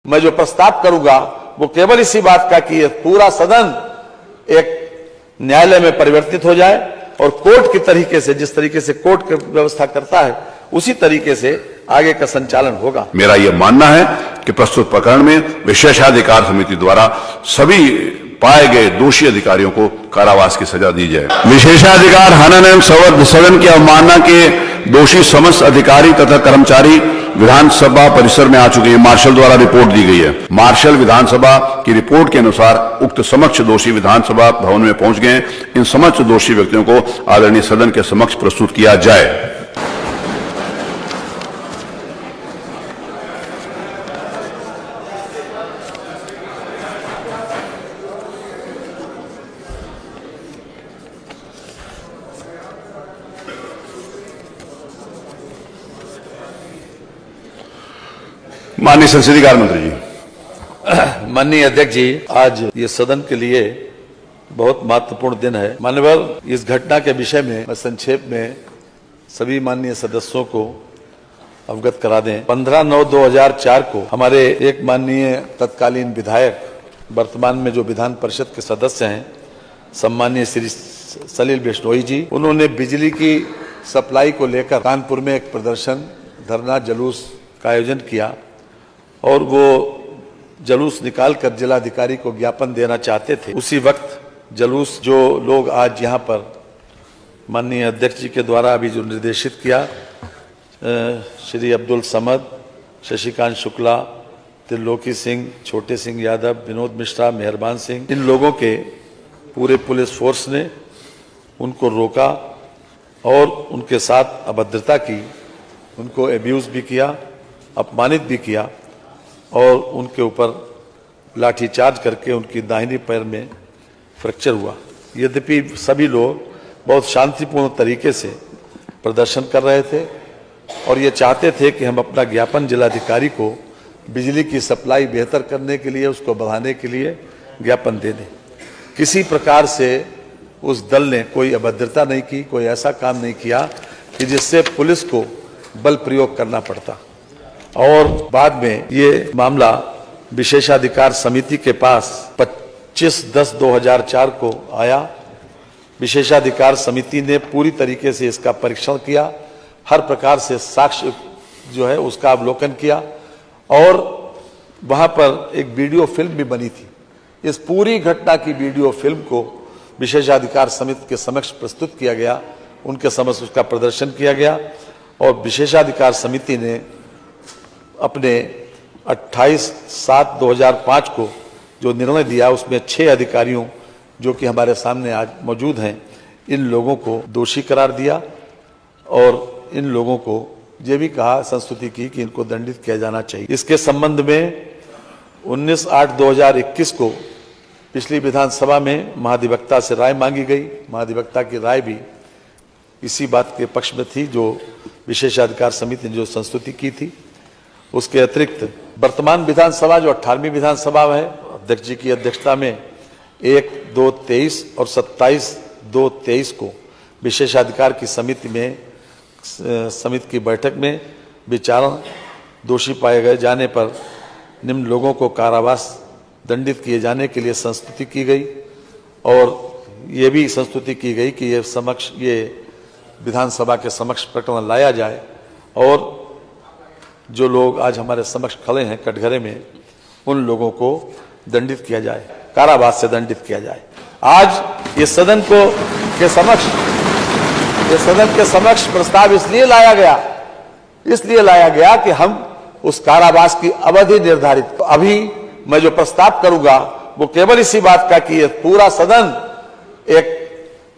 मैं जो प्रस्ताव करूंगा वो केवल इसी बात का कि पूरा सदन एक न्यायालय में परिवर्तित हो जाए और कोर्ट की तरीके से, जिस तरीके से कोर्ट व्यवस्था करता है उसी तरीके से आगे का संचालन होगा। मेरा यह मानना है कि प्रस्तुत प्रकरण में विशेषाधिकार समिति द्वारा सभी पाए गए दोषी अधिकारियों को कारावास की सजा दी जाए। विशेषाधिकार हनन एवं सदन की अवमानना के दोषी समस्त अधिकारी तथा कर्मचारी विधानसभा परिसर में आ चुके हैं। मार्शल द्वारा रिपोर्ट दी गई है। मार्शल विधानसभा की रिपोर्ट के अनुसार उक्त समक्ष दोषी विधानसभा भवन में पहुंच गए। इन समक्ष दोषी व्यक्तियों को आदरणीय सदन के समक्ष प्रस्तुत किया जाए। माननीय संसदीय कार्य मंत्री जी। माननीय अध्यक्ष जी, आज ये सदन के लिए बहुत महत्वपूर्ण दिन है। माननीय, इस घटना के विषय में मैं संक्षेप में सभी माननीय सदस्यों को अवगत करा दें। 15/9/2004 को हमारे एक माननीय तत्कालीन विधायक, वर्तमान में जो विधान परिषद के सदस्य हैं, सम्मानीय श्री सलील बिश्नोई जी, उन्होंने बिजली की सप्लाई को लेकर कानपुर में एक प्रदर्शन, धरना, जुलूस का आयोजन किया और वो जुलूस निकालकर जिलाधिकारी को ज्ञापन देना चाहते थे। उसी वक्त जुलूस जो लोग आज यहाँ पर माननीय अध्यक्ष जी के द्वारा अभी जो निर्देशित किया, श्री अब्दुल समद, शशिकांत शुक्ला, त्रिलोकी सिंह, छोटे सिंह यादव, विनोद मिश्रा, मेहरबान सिंह, इन लोगों के पूरे पुलिस फोर्स ने उनको रोका और उनके साथ अभद्रता की, उनको एब्यूज भी किया, अपमानित भी किया और उनके ऊपर लाठीचार्ज करके उनकी दाहिनी पैर में फ्रैक्चर हुआ। यद्यपि सभी लोग बहुत शांतिपूर्ण तरीके से प्रदर्शन कर रहे थे और ये चाहते थे कि हम अपना ज्ञापन जिलाधिकारी को बिजली की सप्लाई बेहतर करने के लिए, उसको बढ़ाने के लिए ज्ञापन दे दें। किसी प्रकार से उस दल ने कोई अभद्रता नहीं की, कोई ऐसा काम नहीं किया कि जिससे पुलिस को बल प्रयोग करना पड़ता। और बाद में ये मामला विशेषाधिकार समिति के पास 25/10/2004 को आया। विशेषाधिकार समिति ने पूरी तरीके से इसका परीक्षण किया, हर प्रकार से साक्ष्य जो है उसका अवलोकन किया और वहां पर एक वीडियो फिल्म भी बनी थी। इस पूरी घटना की वीडियो फिल्म को विशेषाधिकार समिति के समक्ष प्रस्तुत किया गया, उनके समक्ष उसका प्रदर्शन किया गया और विशेषाधिकार समिति ने अपने 28/7/2005 को जो निर्णय दिया उसमें 6 अधिकारियों जो कि हमारे सामने आज मौजूद हैं, इन लोगों को दोषी करार दिया और इन लोगों को ये भी कहा, संस्तुति की कि इनको दंडित किया जाना चाहिए। इसके संबंध में 19/8/2021 को पिछली विधानसभा में महाधिवक्ता से राय मांगी गई। महाधिवक्ता की राय भी इसी बात के पक्ष में थी जो विशेषाधिकार समिति ने जो संस्तुति की थी। उसके अतिरिक्त वर्तमान विधानसभा जो 18वीं विधानसभा है, अध्यक्ष जी की अध्यक्षता में 1/2/23 और 27/2/23 को विशेषाधिकार की समिति की बैठक में विचारण दोषी पाए गए जाने पर निम्न लोगों को कारावास दंडित किए जाने के लिए संस्तुति की गई और ये भी संस्तुति की गई कि ये विधानसभा के समक्ष प्रकरण लाया जाए और जो लोग आज हमारे समक्ष खड़े हैं कटघरे में, उन लोगों को दंडित किया जाए, कारावास से दंडित किया जाए। आज ये सदन के समक्ष प्रस्ताव इसलिए लाया गया कि हम उस कारावास की अवधि निर्धारित, अभी मैं जो प्रस्ताव करूंगा वो केवल इसी बात का कि पूरा सदन एक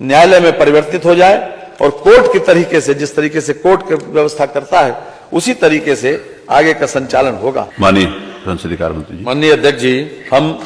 न्यायालय में परिवर्तित हो जाए और कोर्ट की तरीके से, जिस तरीके से कोर्ट व्यवस्था करता है उसी तरीके से आगे का संचालन होगा। माननीय संसदीय कार्य मंत्री जी। माननीय अध्यक्ष जी, हम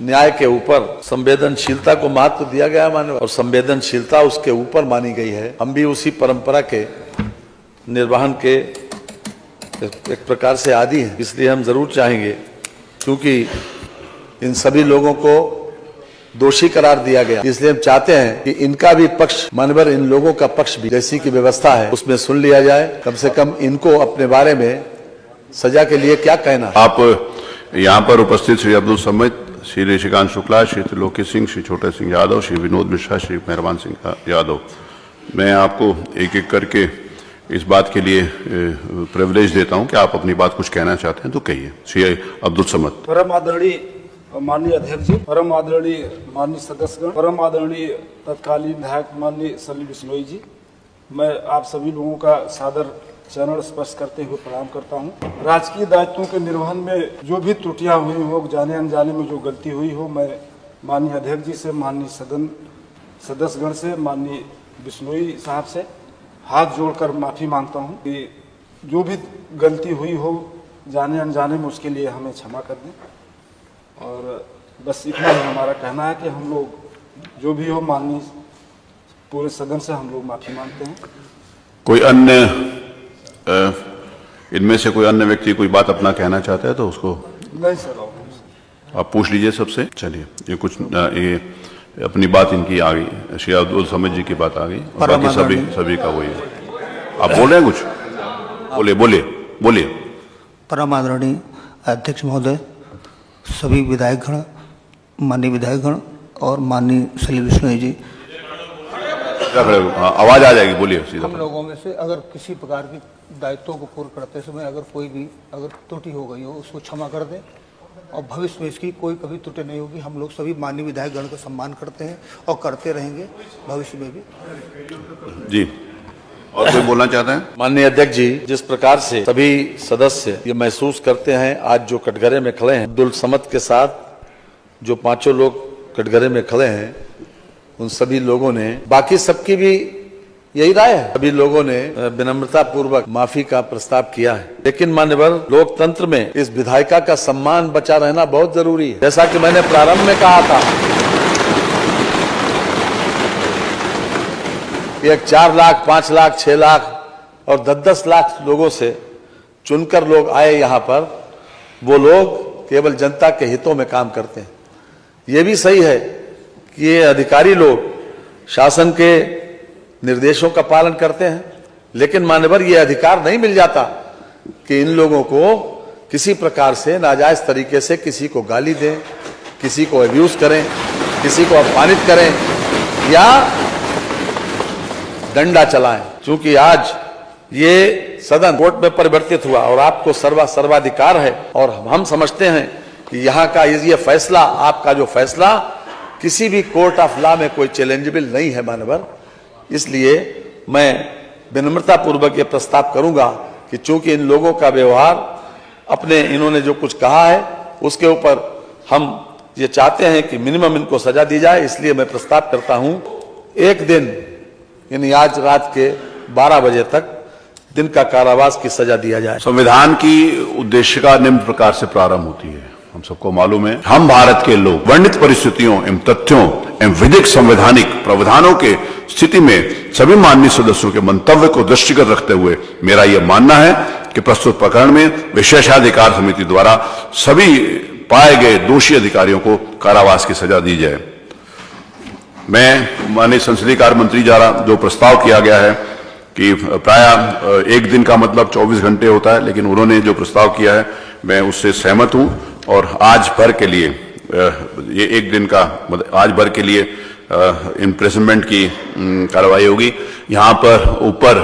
न्याय के ऊपर संवेदनशीलता को महत्व दिया गया माननीय, और संवेदनशीलता उसके ऊपर मानी गई है। हम भी उसी परंपरा के निर्वहन के एक प्रकार से आदी हैं, इसलिए हम जरूर चाहेंगे, क्योंकि इन सभी लोगों को दोषी करार दिया गया, इसलिए हम चाहते हैं कि इनका भी पक्ष, मानवर इन लोगों का पक्ष भी जैसी की व्यवस्था है उसमें सुन लिया जाए। कम से कम इनको अपने बारे में सजा के लिए क्या कहना है। आप यहाँ पर उपस्थित श्री अब्दुल समद, श्री ऋषिकांत शुक्ला, श्री त्रिलोकी सिंह, श्री छोटे सिंह यादव, श्री विनोद मिश्रा, श्री मेहरबान सिंह यादव, मैं आपको एक एक करके इस बात के लिए प्रिविलेज देता हूं कि आप अपनी बात कुछ कहना चाहते हैं तो कहिए। श्री अब्दुल समद। परम आदरणीय माननीय अध्यक्ष जी, परम आदरणीय माननीय सदस्यगण, परम आदरणीय तत्कालीन विधायक माननीय सलीम बिश्नोई जी, मैं आप सभी लोगों का सादर चरण स्पर्श करते हुए प्रणाम करता हूं। राजकीय दायित्वों के निर्वहन में जो भी त्रुटियां हुई हो, जाने अनजाने में जो गलती हुई हो, मैं माननीय अध्यक्ष जी से, माननीय सदन सदस्यगण से, माननीय बिश्नोई साहब से हाथ जोड़कर माफी मांगता हूं कि जो भी गलती हुई हो जाने अनजाने में, उसके लिए हमें क्षमा कर दें। और बस इतना ही हमारा कहना है कि हम लोग जो भी हो, माननीय पूरे सदन से हम लोग माफी मांगते हैं। कोई अन्य इनमें से कोई अन्य व्यक्ति कोई बात अपना कहना चाहता है तो उसको नहीं सर, आप पूछ लीजिए सबसे। चलिए, ये कुछ ये अपनी बात इनकी आ गई, श्री अब्दुल समद जी की बात आ गई, और बाकी सभी का वही है। आप बोल रहे हैं कुछ? बोलिए। परम आदरणीय अध्यक्ष महोदय, सभी विधायकगण, माननीय विधायकगण और माननीय सलीम बिश्नोई जी, आवाज आ जाएगी, बोलिए सीधा। हम लोगों में से अगर किसी प्रकार की दायित्वों को पूर्ण करते समय अगर कोई भी त्रुटि हो गई हो, उसको क्षमा कर दें और भविष्य में इसकी कोई कभी त्रुटि नहीं होगी। हम लोग सभी माननीय विधायकगण का सम्मान करते हैं और करते रहेंगे भविष्य में भी। जी, और कोई बोलना चाहते हैं? माननीय अध्यक्ष जी, जिस प्रकार से सभी सदस्य ये महसूस करते हैं, आज जो कटघरे में खड़े हैं, अब्दुल समद के साथ जो पांचों लोग कटघरे में खड़े हैं, उन सभी लोगों ने, बाकी सबकी भी यही राय है, सभी लोगों ने विनम्रता पूर्वक माफी का प्रस्ताव किया है। लेकिन मान्यवर, लोकतंत्र में इस विधायिका का सम्मान बचा रहना बहुत जरूरी है। जैसा कि मैंने प्रारंभ में कहा था, एक 4 लाख, 5 लाख, 6 लाख और 10-10 लाख लोगों से चुनकर लोग आए यहाँ पर, वो लोग केवल जनता के हितों में काम करते हैं। ये भी सही है कि ये अधिकारी लोग शासन के निर्देशों का पालन करते हैं, लेकिन मान्यवर, ये अधिकार नहीं मिल जाता कि इन लोगों को किसी प्रकार से नाजायज तरीके से किसी को गाली दें, किसी को अब्यूज करें, किसी को अपमानित करें या डंडा चलाएं। क्योंकि आज ये सदन कोर्ट में परिवर्तित हुआ और आपको सर्वाधिकार है, और हम समझते हैं कि यहाँ का ये फैसला, आपका जो फैसला किसी भी कोर्ट ऑफ लॉ में कोई चैलेंजेबल नहीं है मानवर। इसलिए मैं विनम्रता पूर्वक ये प्रस्ताव करूंगा कि चूंकि इन लोगों का व्यवहार, अपने इन्होंने जो कुछ कहा है उसके ऊपर हम ये चाहते हैं कि मिनिमम इनको सजा दी जाए, इसलिए मैं प्रस्ताव करता हूं 1 दिन, यानी आज रात के 12 बजे तक दिन का कारावास की सजा दिया जाए। संविधान की उद्देशिका निम्न प्रकार से प्रारंभ होती है। हम सबको मालूम है, हम भारत के लोग वर्णित परिस्थितियों एवं तथ्यों एवं विधिक संवैधानिक प्रावधानों के स्थिति में सभी माननीय सदस्यों के मंतव्य को दृष्टिगत रखते हुए मेरा यह मानना है कि प्रस्तुत प्रकरण में विशेषाधिकार समिति द्वारा सभी पाए गए दोषी अधिकारियों को कारावास की सजा दी जाए। मैं माननीय संसदीय कार्य मंत्री द्वारा जो प्रस्ताव किया गया है कि प्राय 1 दिन का मतलब 24 घंटे होता है, लेकिन उन्होंने जो प्रस्ताव किया है मैं उससे सहमत हूं, और आज भर के लिए ये 1 दिन का मतलब आज भर के लिए इम्प्रिजनमेंट की कार्रवाई होगी। यहाँ पर ऊपर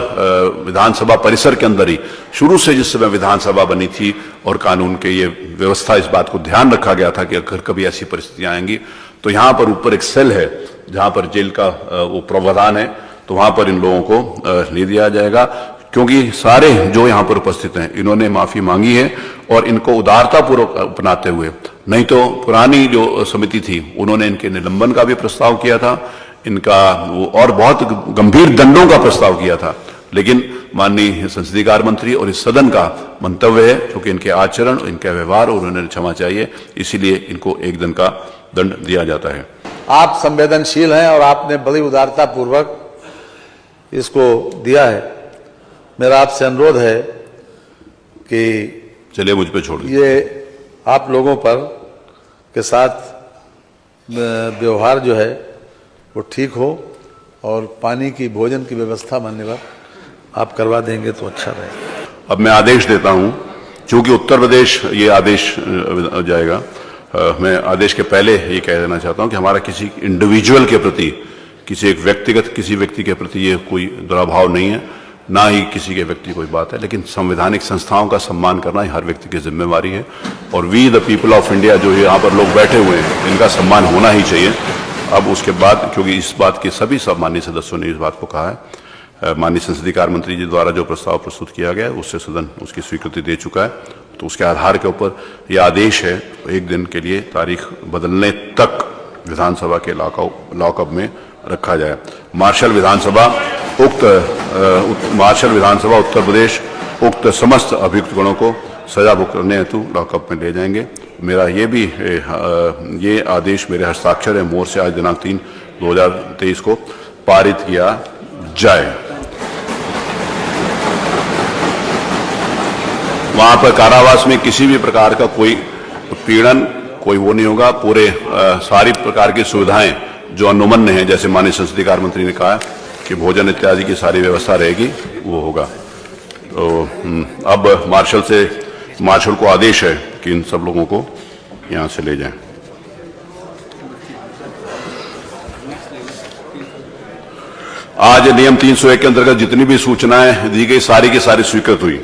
विधानसभा परिसर के अंदर ही शुरू से जिस समय विधानसभा बनी थी और कानून के ये व्यवस्था, इस बात को ध्यान रखा गया था कि अगर कभी ऐसी परिस्थितियां आएंगी तो यहाँ पर ऊपर एक सेल है जहाँ पर जेल का वो प्रावधान है, तो वहाँ पर इन लोगों को ले दिया जाएगा। क्योंकि सारे जो यहाँ पर उपस्थित हैं इन्होंने माफी मांगी है और इनको उदारतापूर्वक अपनाते हुए, नहीं तो पुरानी जो समिति थी उन्होंने इनके निलंबन का भी प्रस्ताव किया था, इनका वो और बहुत गंभीर दंडों का प्रस्ताव किया था, लेकिन माननीय संसदीय कार्य मंत्री और इस सदन का मंतव्य है क्योंकि इनके आचरण, इनके व्यवहार और उन्हें क्षमा चाहिए, इसीलिए इनको 1 दिन का दंड दिया जाता है। आप संवेदनशील हैं और आपने बड़ी उदारता पूर्वक इसको दिया है। मेरा आपसे अनुरोध है कि चलिए मुझ पे छोड़ दीजिए। ये आप लोगों पर के साथ व्यवहार जो है वो ठीक हो और पानी की, भोजन की व्यवस्था मान्यवर आप करवा देंगे तो अच्छा रहेगा। अब मैं आदेश देता हूं चूंकि उत्तर प्रदेश ये आदेश जाएगा, मैं आदेश के पहले ये कह देना चाहता हूं कि हमारा किसी इंडिविजुअल के प्रति, किसी एक व्यक्तिगत किसी व्यक्ति के प्रति ये कोई दुराभाव नहीं है, ना ही किसी के व्यक्ति कोई बात है, लेकिन संवैधानिक संस्थाओं का सम्मान करना ही हर व्यक्ति की जिम्मेवारी है। और we the people of India जो यहाँ पर लोग बैठे हुए हैं, इनका सम्मान होना ही चाहिए। अब उसके बाद, क्योंकि इस बात के सभी माननीय सदस्यों ने इस बात को कहा है, माननीय संसदीय कार्य मंत्री जी द्वारा जो प्रस्ताव प्रस्तुत किया गया है उससे सदन उसकी स्वीकृति दे चुका है, तो उसके आधार के ऊपर यह आदेश है एक दिन के लिए तारीख बदलने तक विधानसभा के लॉकअप में रखा जाए। मार्शल विधानसभा उत्तर प्रदेश उक्त समस्त अभियुक्त गणों को सजा भुगतने हेतु लॉकअप में ले जाएंगे। मेरा ये आदेश मेरे हस्ताक्षर है मोर से आज दिनांक 3/2023 को पारित किया जाए। वहां पर कारावास में किसी भी प्रकार का कोई उत्पीड़न, कोई वो नहीं होगा। पूरे सारी प्रकार की सुविधाएं जो अनुमन्य हैं, जैसे माननीय संसदीय कार्य मंत्री ने कहा कि भोजन इत्यादि की सारी व्यवस्था रहेगी, वो होगा। तो अब मार्शल को आदेश है कि इन सब लोगों को यहां से ले जाएं। आज नियम 301 के अंतर्गत जितनी भी सूचनाएं दी गई सारी की सारी स्वीकृत हुई।